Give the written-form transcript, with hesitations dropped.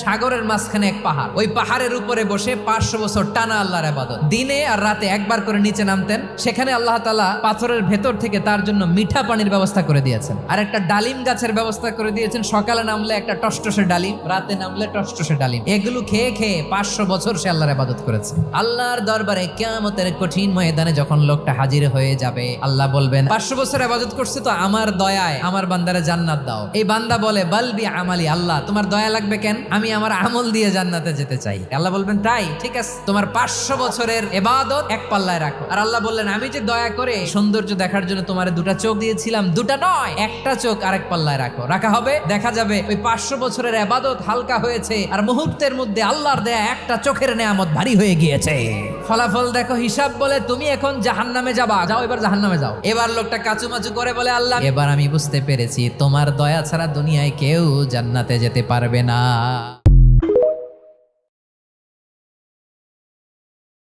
সাগরের মাঝখানে এক পাহাড়, ওই পাহাড়ের উপরে বসে 500 বছর টানা আল্লাহর ইবাদত। দিনে আর রাতে একবার করে নিচে নামতেন। সেখানে আল্লাহ তাআলা পাথরের ভেতর থেকে তার জন্য মিঠা পানির ব্যবস্থা করে দিয়েছেন, আর একটা ডালিম গাছের ব্যবস্থা করে দিয়েছেন। সকালে নামলে একটা টসটসে ডালিম, রাতে নামলে টসটসে ডালিম। এগুলো খেয়ে খেয়ে 500 বছর সে আল্লাহর ইবাদত করেছে। আল্লাহর দরবারে কিয়ামতের কঠিন ময়দানে যখন লোকটা হাজির হয়ে যাবে, আল্লাহ বলবেন 500 বছর ইবাদত করছে তো আমার দয়ায় আমার বান্দারে জান্নাত দাও। এই বান্দা বলে বালবি আমালি, আল্লাহ তোমার দয়া লাগবে কেন, আমি আমার আমল দিয়ে জান্নাতে যেতে চাই। আল্লাহ বলবেন তাই ঠিক আছে, তোমার 500 বছরের ইবাদত এক পাল্লায় রাখো। আর আল্লাহ বললেন আমি যে দয়া করে সৌন্দর্য দেখার জন্য তোমার দুটা চোখ দিয়েছিলাম, দুটা নয় একটা চোখ আরেক পাল্লায় রাখো। রাখা হবে, দেখা যাবে ওই 500 বছরের ইবাদত হালকা হয়েছে, আর মুহূর্তের মধ্যে আল্লাহর দেয়া একটা চোখের নেয়ামত ভারী হয়ে গিয়েছে। ফলাফল দেখো, হিসাব বলে তুমি এখন জাহান্নামে যাবা, যাও এবার জাহান্নামে যাও। এবার লোকটা কাচুমাচু করে বলে আল্লাহ এবার আমি বুঝতে পেরেছি তোমার দয়া ছাড়া দুনিয়ায় কেউ জান্নাতে যেতে পারবে না।